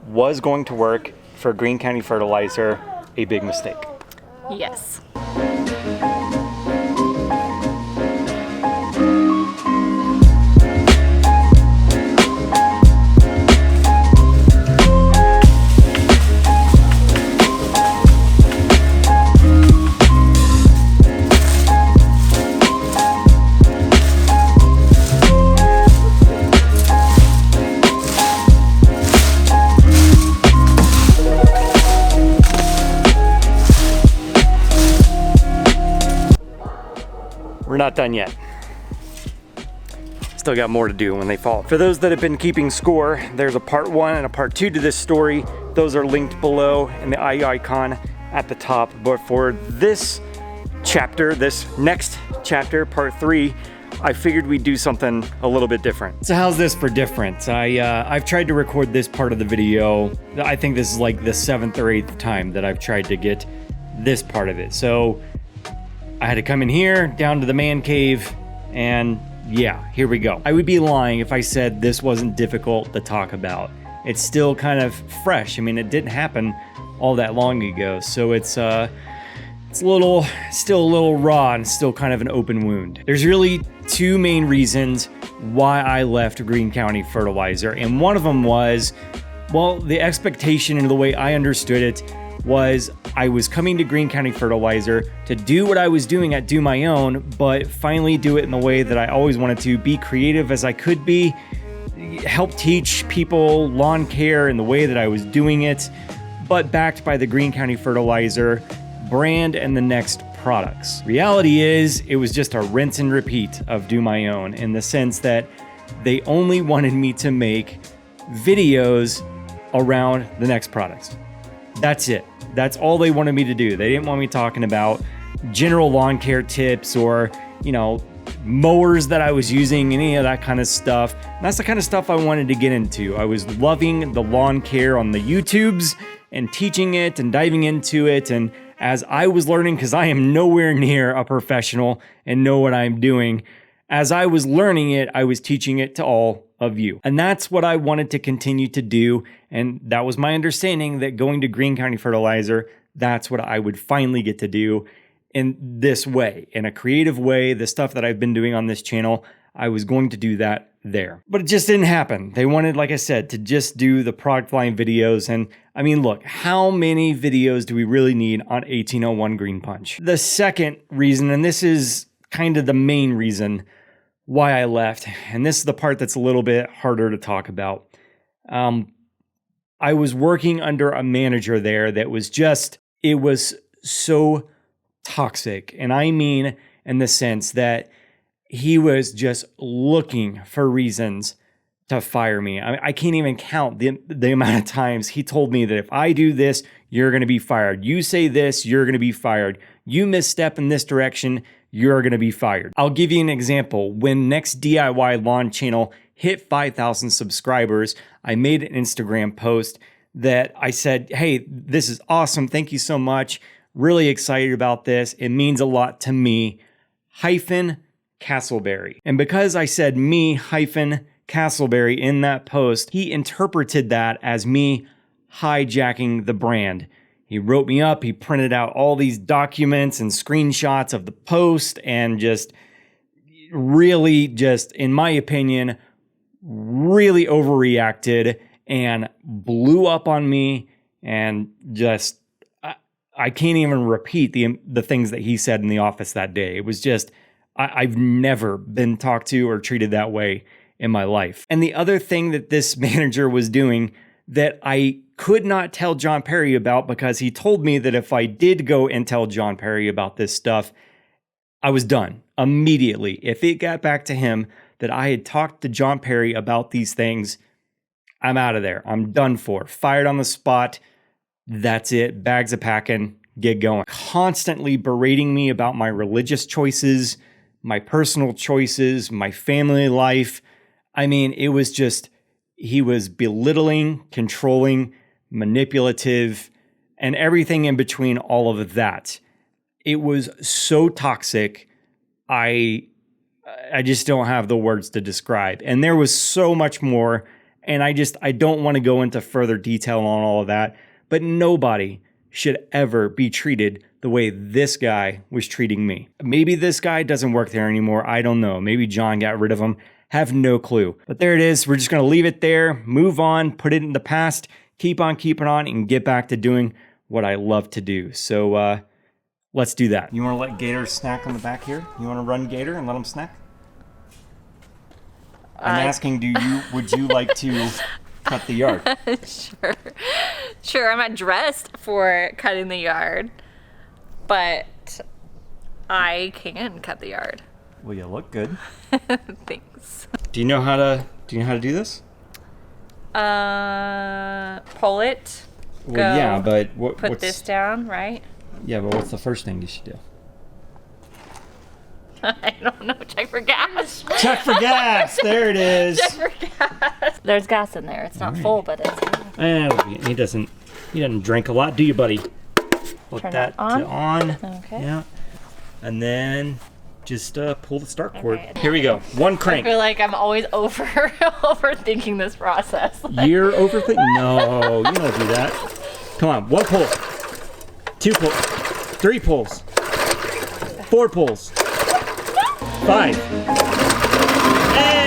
was going to work for Greene County Fertilizer a big mistake? Yes. We're not done yet. Still got more to do when they fall. For those that have been keeping score, there's a part 1 and a part 2 to this story. Those are linked below in the eye icon at the top. But for this chapter, this next chapter, part 3, I figured we'd do something a little bit different. So how's this for different? I've tried to record this part of the video. I think this is like the 7th or 8th time that I've tried to get this part of it. So I had to come in here, down to the man cave, and yeah, here we go. I would be lying if I said this wasn't difficult to talk about. It's still kind of fresh. I mean, it didn't happen all that long ago, so it's still a little raw and still kind of an open wound. There's really 2 main reasons why I left Greene County Fertilizer, and one of them was, well, the expectation and the way I understood it was I was coming to Greene County Fertilizer to do what I was doing at Do My Own, but finally do it in the way that I always wanted to, be creative as I could be, help teach people lawn care in the way that I was doing it, but backed by the Greene County Fertilizer brand and the N-Ext products. Reality is, it was just a rinse and repeat of Do My Own, in the sense that they only wanted me to make videos around the N-Ext products. That's it. That's all they wanted me to do. They didn't want me talking about general lawn care tips or, mowers that I was using, any of that kind of stuff. And that's the kind of stuff I wanted to get into. I was loving the lawn care on the YouTubes and teaching it and diving into it. And as I was learning, because I am nowhere near a professional and know what I'm doing, as I was learning it, I was teaching it to all of you. And that's what I wanted to continue to do. And that was my understanding, that going to Greene County Fertilizer, that's what I would finally get to do in this way, in a creative way. The stuff that I've been doing on this channel, I was going to do that there. But it just didn't happen. They wanted, like I said, to just do the product line videos. And I mean, look, how many videos do we really need on 1801 Green Punch? The second reason, and this is kind of the main reason why I left, and this is the part that's a little bit harder to talk about. I was working under a manager there that was it was so toxic. And I mean, in the sense that he was just looking for reasons to fire me. I can't even count the amount of times he told me that if I do this, you're going to be fired. You say this, you're going to be fired. You misstep in this direction, you're going to be fired. I'll give you an example. When N-Ext DIY Lawn channel hit 5,000 subscribers, I made an Instagram post that I said, hey, this is awesome. Thank you so much. Really excited about this. It means a lot to me, Castleberry. And because I said me Castleberry in that post, he interpreted that as me hijacking the brand. He wrote me up, he printed out all these documents and screenshots of the post, and in my opinion, really overreacted and blew up on me, and I can't even repeat the things that he said in the office that day. It was I've never been talked to or treated that way in my life. And the other thing that this manager was doing that I could not tell John Perry about, because he told me that if I did go and tell John Perry about this stuff, I was done immediately. If it got back to him that I had talked to John Perry about these things, I'm out of there. I'm done for. Fired on the spot. That's it. Bags of packing. Get going. Constantly berating me about my religious choices, my personal choices, my family life. I mean, it was he was belittling, controlling, manipulative, and everything in between all of that. It was so toxic. I just don't have the words to describe. And there was so much more. And I don't want to go into further detail on all of that, but nobody should ever be treated the way this guy was treating me. Maybe this guy doesn't work there anymore. I don't know. Maybe John got rid of him. Have no clue. But there it is. We're just going to leave it there, move on, put it in the past, keep on keeping on, and get back to doing what I love to do. So let's do that. You want to let Gator snack on the back here? You want to run Gator and let him snack? I'm asking, would you like to cut the yard? Sure, I'm not dressed for cutting the yard, but I can cut the yard. Well, you look good. Thanks. Do you know how to do this? Pull it. Well, yeah, but put this down, right? Yeah, but what's the first thing you should do? I don't know. Check for gas. Check for gas. There it is. Check for gas. There's gas in there. It's not full, but it's. He doesn't drink a lot, do you, buddy? Put Turn that on. to on. Okay. Yeah. And then just pull the start cord. Okay. Here we go. One crank. I feel like I'm always overthinking this process. You're overthinking? No, you don't do that. Come on. One pull. Two pulls. Three pulls. Four pulls. 5. Hey!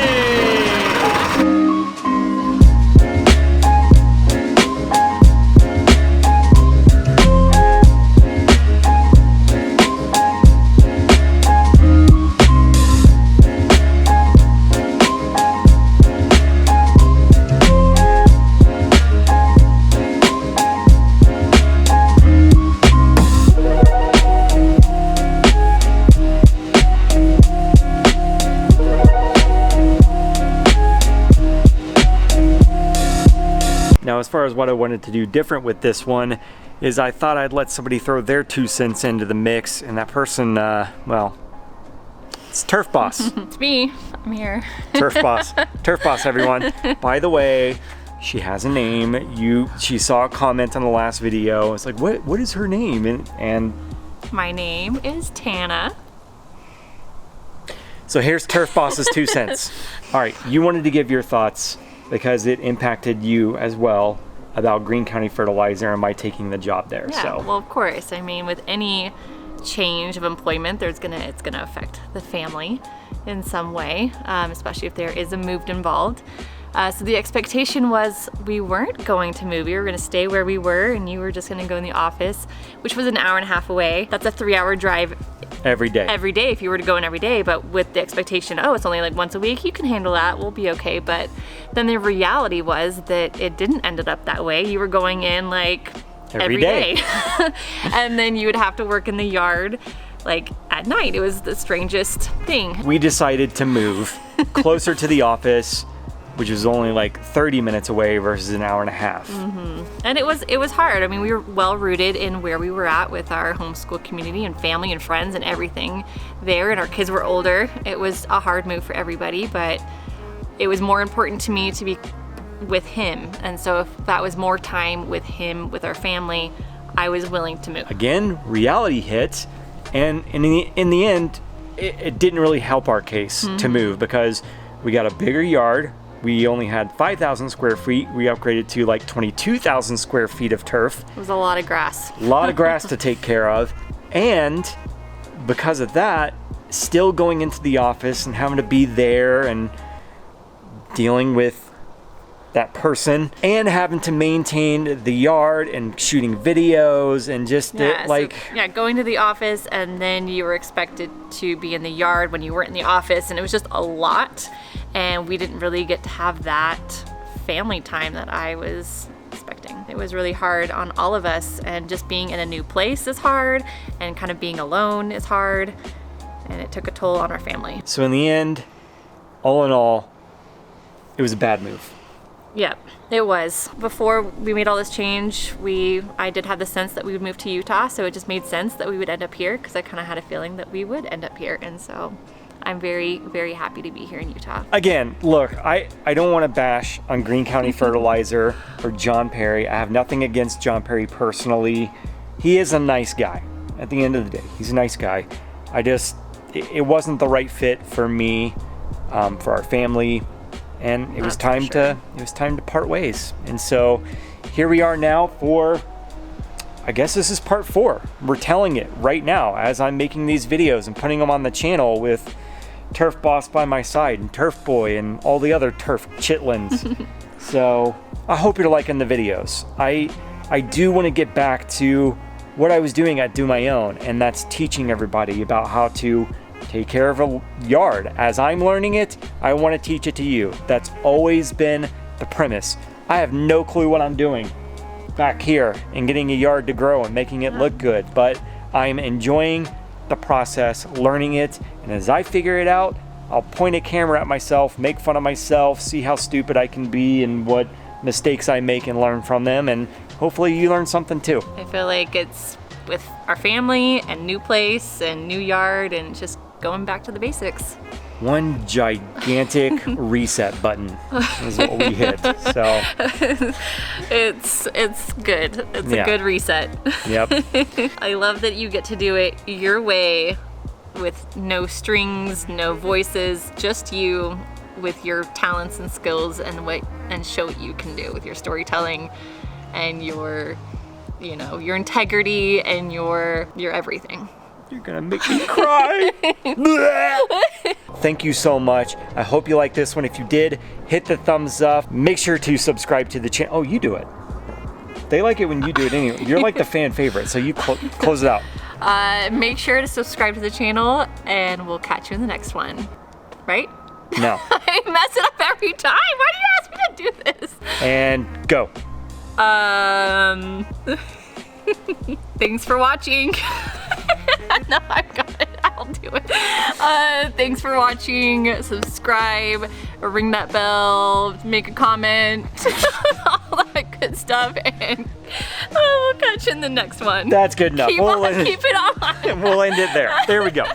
Now, as far as what I wanted to do different with this one is I thought I'd let somebody throw their 2 cents into the mix, and that person, well, it's Turf Boss. It's me. I'm here. Turf Boss. Turf Boss, everyone. By the way, she has a name. She saw a comment on the last video. It's like, what is her name? And My name is Tana. so here's Turf Boss's 2 cents. All right, you wanted to give your thoughts because it impacted you as well about Greene County Fertilizer and my taking the job there. Yeah, So well, of course. I mean, with any change of employment, it's gonna affect the family in some way, especially if there is a move involved. So the expectation was we weren't going to move. We were gonna stay where we were, and you were just gonna go in the office, which was an hour and a half away. That's a 3-hour drive every day. every day if you were to go in every day, but with the expectation, oh, it's only like once a week, you can handle that, we'll be okay. But then the reality was that it didn't end up that way. You were going in like every day. And then you would have to work in the yard like at night. It was the strangest thing. We decided to move closer to the office, which was only like 30 minutes away versus an hour and a half. And it was hard. I mean, we were well rooted in where we were at with our homeschool community and family and friends and everything there, and our kids were older. It was a hard move for everybody, but it was more important to me to be with him. And so if that was more time with him, with our family, I was willing to move. Again, reality hit, and in the end, it didn't really help our case to move because we got a bigger yard. We only had 5,000 square feet. We upgraded to like 22,000 square feet of turf. It was a lot of grass. A lot of grass to take care of. And because of that, still going into the office and having to be there and dealing with that person and having to maintain the yard and shooting videos and just going to the office, and then you were expected to be in the yard when you weren't in the office, and it was just a lot. And we didn't really get to have that family time that I was expecting. It was really hard on all of us, and just being in a new place is hard, and kind of being alone is hard, and it took a toll on our family. So in the end, all in all, it was a bad move. Yep, it was. Before we made all this change, I did have the sense that we would move to Utah, so it just made sense that we would end up here, because I kind of had a feeling that we would end up here, and so I'm very, very happy to be here in Utah. Again, look, I don't want to bash on Greene County Fertilizer or John Perry. I have nothing against John Perry personally. He is a nice guy. At the end of the day, he's a nice guy. It wasn't the right fit for me, for our family, and it was That's time for sure. to part ways. And so here we are now for, I guess this is part 4. We're telling it right now as I'm making these videos and putting them on the channel with Turf Boss by my side and Turf Boy and all the other turf chitlins. So I hope you're liking the videos. I do want to get back to what I was doing at Do My Own, and that's teaching everybody about how to take care of a yard. As I'm learning it, I want to teach it to you. That's always been the premise. I have no clue what I'm doing back here and getting a yard to grow and making it look good, but I'm enjoying the process, learning it, and as I figure it out, I'll point a camera at myself, make fun of myself, see how stupid I can be and what mistakes I make and learn from them, and hopefully you learn something too. I feel like it's with our family and new place and new yard and just going back to the basics. One gigantic reset button is what we hit. So it's good. It's a good reset. Yep. I love that you get to do it your way with no strings, no voices, just you with your talents and skills and show what you can do with your storytelling and your integrity and your everything. You're gonna make me cry. Thank you so much. I hope you like this one. If you did, hit the thumbs up. Make sure to subscribe to the channel. Oh, you do it. They like it when you do it anyway. You're like the fan favorite, so you close it out. Make sure to subscribe to the channel, and we'll catch you in the next one. Right? No. I mess it up every time. Why do you ask me to do this? And go. Thanks for watching. No, I've got it. I'll do it. Thanks for watching. Subscribe, ring that bell, make a comment, all that good stuff, and we'll catch you in the next one. That's good enough. Keep it on. We'll end it there. There we go.